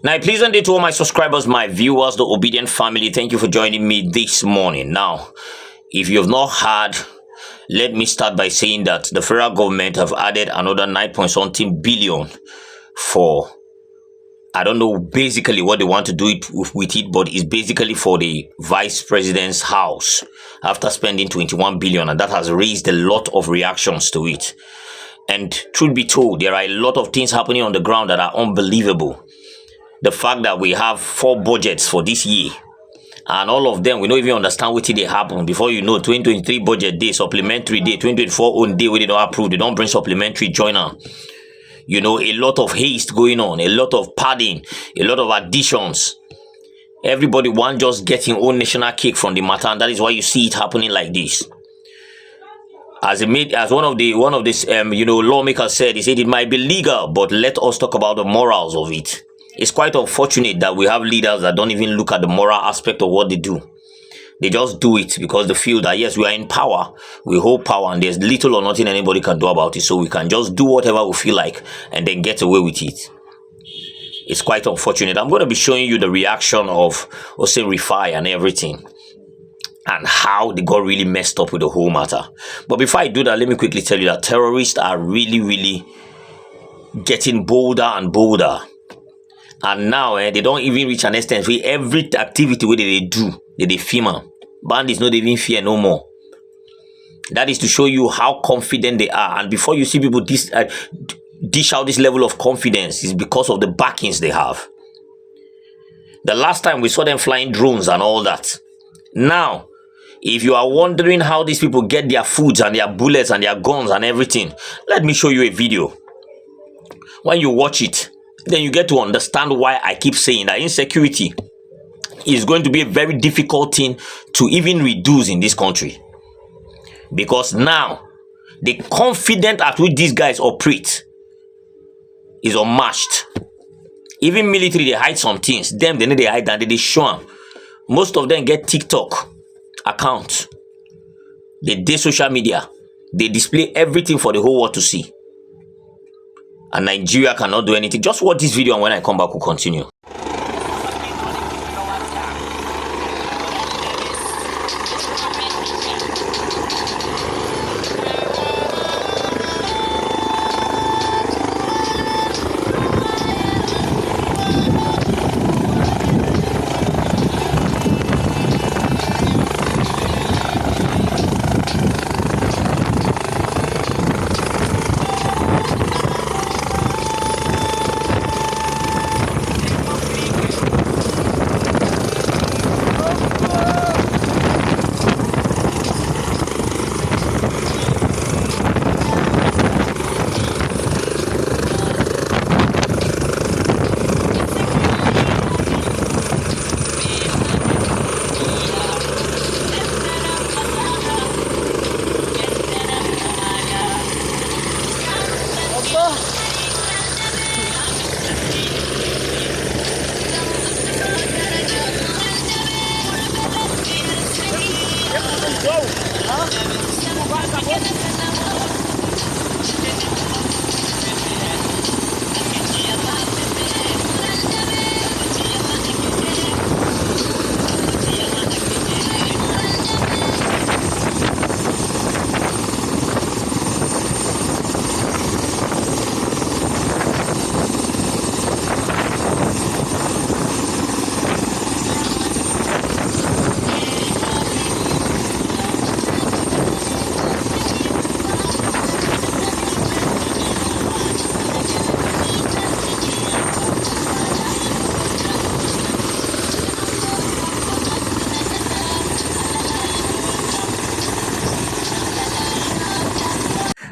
Now, a pleasant day to all my subscribers, my viewers, the obedient family. Thank you for joining me this morning. Now, if you have not heard, let me start by saying that the federal government have added another 9.something billion for, I don't know basically what they want to do with it, but it's basically for the vice president's house after spending 21 billion, and that has raised a lot of reactions to it. And truth be told, there are a lot of things happening on the ground that are unbelievable. The fact that we have 4 budgets for this year, and all of them, we don't even understand what they happen. Before you know, 2023 budget day, supplementary day, 2024 own day, where they don't approve, they don't bring supplementary joiner. You know, a lot of haste going on, a lot of padding, a lot of additions. Everybody want just getting own national cake from the matter, and that is why you see it happening like this. As one of the lawmakers said, he said it might be legal, but let us talk about the morals of it. It's quite unfortunate that we have leaders that don't even look at the moral aspect of what they do. They just do it because they feel that, yes, we are in power, we hold power, and there's little or nothing anybody can do about it. So we can just do whatever we feel like and then get away with it. It's quite unfortunate. I'm going to be showing you the reaction of Rufai and everything, and how they got really messed up with the whole matter. But before I do that, let me quickly tell you that terrorists are really getting bolder and bolder. And now they don't even reach an extent where every activity where they do, they film. Bandits not even fear no more. That is to show you how confident they are. And before you see people dish out this level of confidence, is because of the backings they have. The last time we saw them flying drones and all that. Now, if you are wondering how these people get their foods and their bullets and their guns and everything, let me show you a video. When you watch it, then you get to understand why I keep saying that insecurity is going to be a very difficult thing to even reduce in this country. Because now, the confidence at which these guys operate is unmatched. Even military, they hide some things. Them, they know they hide and they show them. Most of them get TikTok accounts. They do social media. They display everything for the whole world to see. And Nigeria cannot do anything. Just watch this video, and when I come back, we'll continue.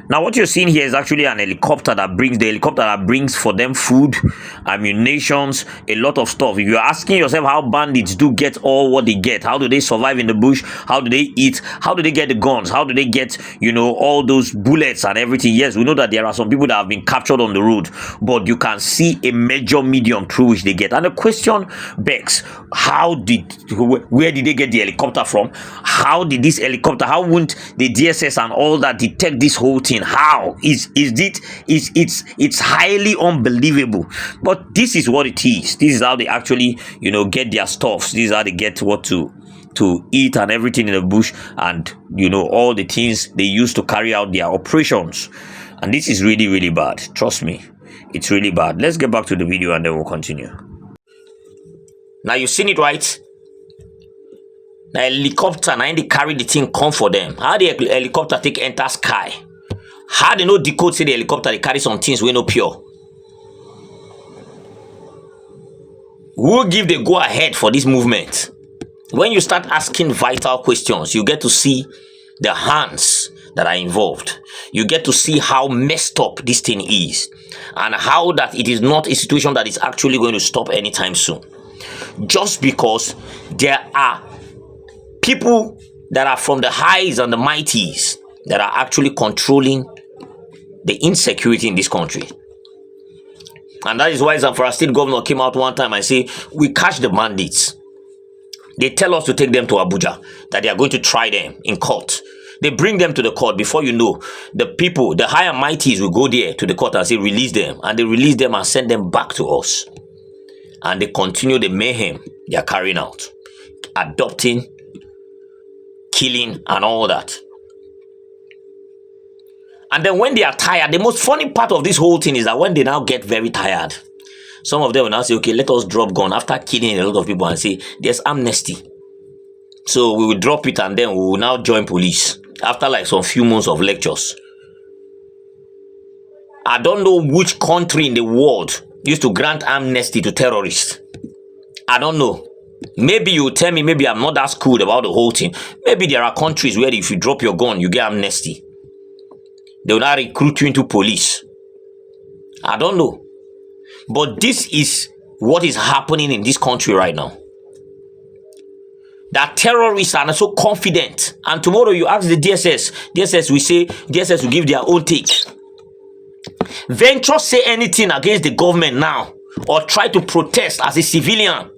Now, what you're seeing here is actually an helicopter that brings for them food, ammunitions, a lot of stuff. If you're asking yourself how bandits do get all what they get, how do they survive in the bush, how do they eat, how do they get the guns, how do they get, all those bullets and everything? Yes, we know that there are some people that have been captured on the road, but you can see a major medium through which they get. And the question begs, where did they get the helicopter from? How did this helicopter, how wouldn't the DSS and all that detect this whole thing? how it's highly unbelievable, but this is what it is. This is how they actually, you know, get their stuffs. This is how they get what to eat and everything in the bush, and you know, all the things they use to carry out their operations. And this is really, really bad. Trust me, it's really bad. Let's get back to the video and then we'll continue. Now you've seen it, right? Now helicopter, now they carry the thing come for them. How the helicopter take enter sky? How they no decode say the helicopter they carry some things we no pure? Who will give the go ahead for this movement? When you start asking vital questions, you get to see the hands that are involved. You get to see how messed up this thing is, and how that it is not a situation that is actually going to stop anytime soon. Just because there are people that are from the highs and the mighties that are actually controlling the insecurity in this country. And that is why Zamfara State Governor came out one time and say, we catch the bandits. They tell us to take them to Abuja, that they are going to try them in court. They bring them to the court. Before you know, the people, the higher mighties will go there to the court and say, release them. And they release them and send them back to us. And they continue the mayhem they are carrying out. Adopting, killing, and all that. And then when they are tired, the most funny part of this whole thing is that when they now get very tired, some of them will now say, okay, let us drop gun after killing a lot of people and say, there's amnesty. So we will drop it and then we will now join police after like some few months of lectures. I don't know which country in the world used to grant amnesty to terrorists. I don't know. Maybe you tell me, maybe I'm not that schooled about the whole thing. Maybe there are countries where if you drop your gun, you get amnesty. They will now recruit you into police. I don't know. But this is what is happening in this country right now. That terrorists are not so confident. And tomorrow you ask the DSS will say, DSS will give their own take. Venture say anything against the government now, or try to protest as a civilian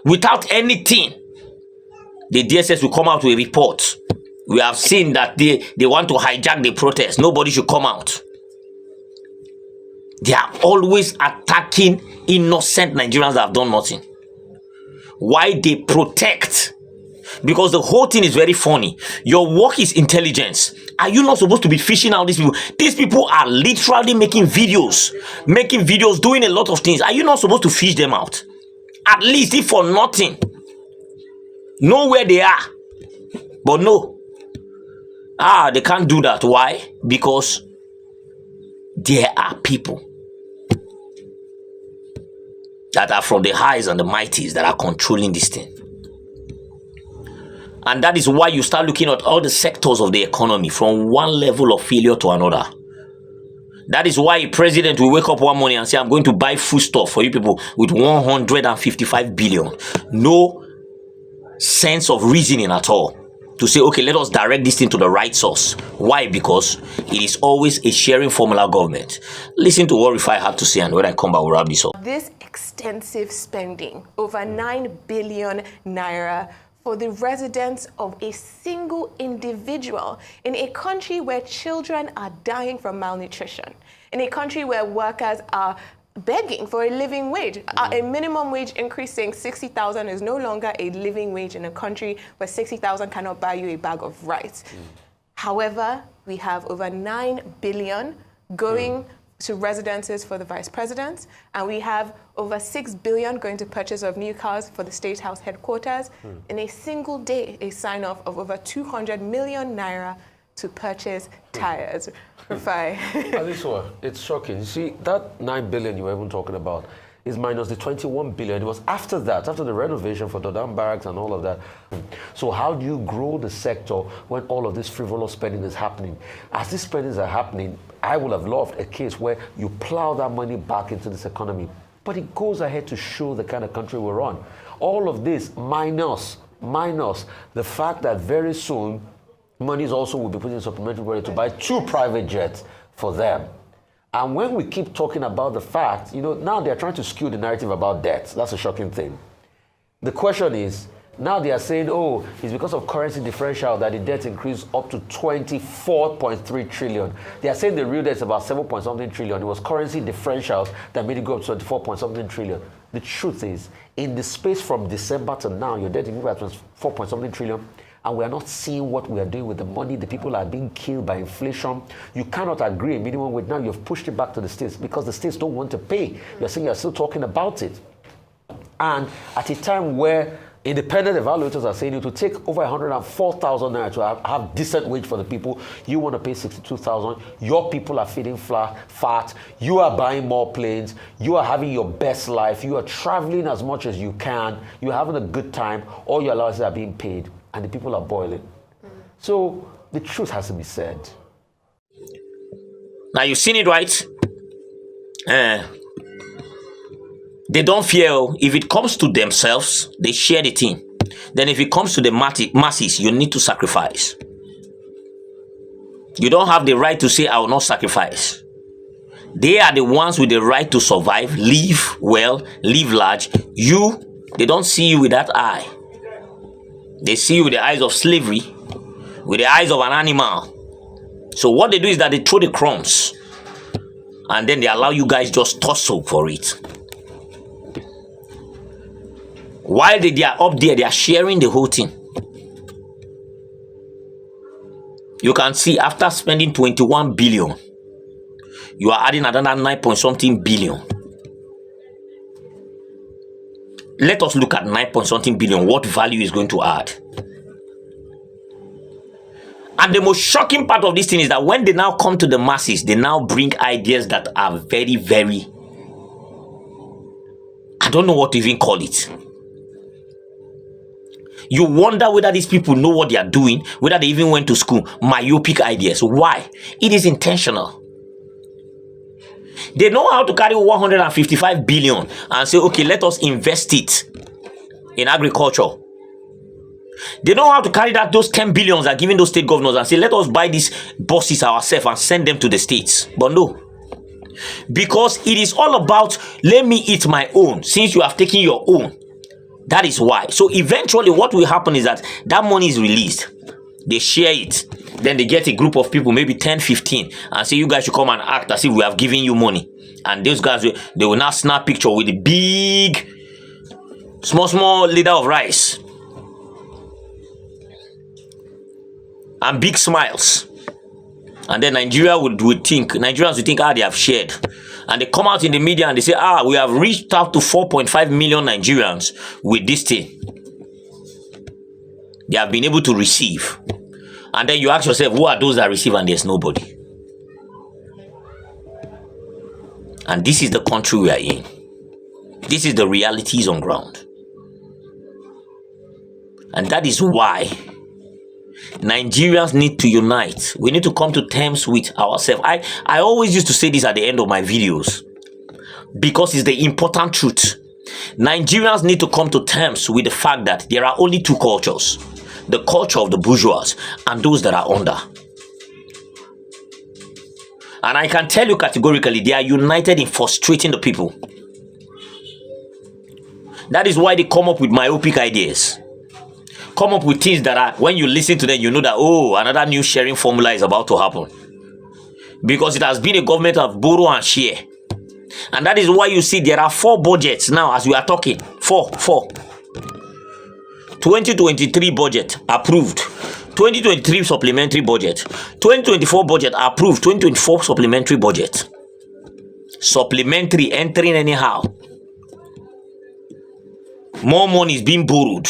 without anything, the DSS will come out with a report. We have seen that they want to hijack the protest. Nobody should come out. They are always attacking innocent Nigerians that have done nothing. Why they protect? Because the whole thing is very funny. Your work is intelligence. Are you not supposed to be fishing out these people? These people are literally making videos, doing a lot of things. Are you not supposed to fish them out? At least if for nothing. Know where they are. But no. They can't do that. Why? Because there are people that are from the highs and the mighties that are controlling this thing. And that is why you start looking at all the sectors of the economy from one level of failure to another. That is why a president will wake up one morning and say, I'm going to buy foodstuff for you people with 155 billion. No sense of reasoning at all. To say, okay, let us direct this thing to the right source. Why? Because it is always a sharing formula government. Listen to what Rufai had to say, and when I come back, we'll wrap this up. This extensive spending, over 9 billion naira, for the residents of a single individual in a country where children are dying from malnutrition, in a country where workers are begging for a living wage. A minimum wage increase saying 60,000 is no longer a living wage in a country where 60,000 cannot buy you a bag of rice. However, we have over 9 billion going to residences for the vice presidents, and we have over 6 billion going to purchase of new cars for the State House headquarters. In a single day, a sign-off of over 200 million naira to purchase tires. Rufai. It's shocking. You see, that 9 billion you were even talking about is minus the 21 billion. It was after that, after the renovation for Dodam Barracks and all of that. So how do you grow the sector when all of this frivolous spending is happening? As these spendings are happening, I would have loved a case where you plow that money back into this economy. But it goes ahead to show the kind of country we're on. All of this minus the fact that very soon monies also will be put in supplementary budget to buy 2 private jets for them. And when we keep talking about the fact, now they're trying to skew the narrative about debt. That's a shocking thing. The question is, Now they are saying, oh, it's because of currency differential that the debt increased up to 24.3 trillion. They are saying the real debt is about 7 point something trillion. It was currency differentials that made it go up to 24 point something trillion. The truth is, in the space from December to now, your debt increased by 24 point something trillion. And we are not seeing what we are doing with the money. The people are being killed by inflation. You cannot agree a minimum wage. Now you've pushed it back to the states because the states don't want to pay. You're saying you're still talking about it. And at a time where independent evaluators are saying it will take over 104,000 naira to have decent wage for the people, you want to pay 62,000. Your people are feeding fat. You are buying more planes. You are having your best life. You are traveling as much as you can. You're having a good time. All your allowances are being paid. And the people are boiling. So the truth has to be said. Now you've seen it, right? They don't fear. If it comes to themselves, they share the thing. Then if it comes to the masses, you need to sacrifice. You don't have the right to say, I will not sacrifice. They are the ones with the right to survive, live well, live large. They don't see you with that eye. They see you with the eyes of slavery, with the eyes of an animal. So what they do is that they throw the crumbs and then they allow you guys just tussle for it. While they are up there, they are sharing the whole thing. You can see after spending 21 billion, you are adding another 9 point something billion. Let us look at 9 point something billion. What value is going to add? And the most shocking part of this thing is that when they now come to the masses, they now bring ideas that are very, very, I don't know what to even call it. You wonder whether these people know what they are doing, whether they even went to school. Myopic ideas. Why? It is intentional. They know how to carry 155 billion and say, okay, let us invest it in agriculture. They know how to carry those 10 billions are giving those state governors and say, let us buy these buses ourselves and send them to the states. But no. Because it is all about, let me eat my own since you have taken your own. That is why. So eventually what will happen is that money is released. They share it. Then they get a group of people, maybe 10, 15, and say, you guys should come and act as if we have given you money. And those guys, they will now snap picture with the big, small leader of rice. And big smiles. And then Nigerians would think, they have shared. And they come out in the media and they say, we have reached out to 4.5 million Nigerians with this thing. They have been able to receive. And then you ask yourself, who are those that receive? And there's nobody. And this is the country we are in. This is the realities on ground. And that is why Nigerians need to unite. We need to come to terms with ourselves. I always used to say this at the end of my videos because it's the important truth. Nigerians need to come to terms with the fact that there are only two cultures. The culture of the bourgeois and those that are under. And I can tell you categorically, they are united in frustrating the people. That is why they come up with myopic ideas. Come up with things that are, when you listen to them, you know that, another new sharing formula is about to happen. Because it has been a government of borrow and share. And that is why you see there are 4 budgets now as we are talking. 4. 2023 budget approved. 2023 supplementary budget. 2024 budget approved. 2024 supplementary budget. Supplementary entering anyhow. More money is being borrowed.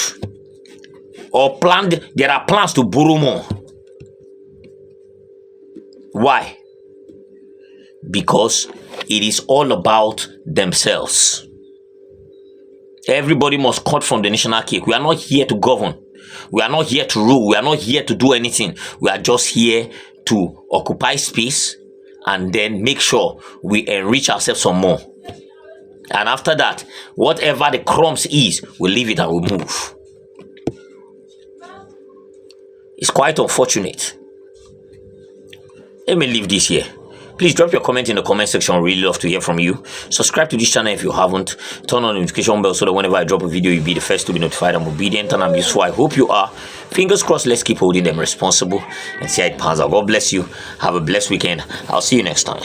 Or planned, there are plans to borrow more. Why? Because it is all about themselves. Everybody must cut from the national cake. We are not here to govern. We are not here to rule. We are not here to do anything. We are just here to occupy space and then make sure we enrich ourselves some more. And after that, whatever the crumbs is, we'll leave it and we'll move. It's quite unfortunate. Let me leave this here. Please drop your comment in the comment section. Really love to hear from you. Subscribe to this channel if you haven't. Turn on the notification bell so that whenever I drop a video, you'll be the first to be notified. I'm obedient and I'm useful. I hope you are. Fingers crossed. Let's keep holding them responsible and see how it pans out. God bless you. Have a blessed weekend. I'll see you next time.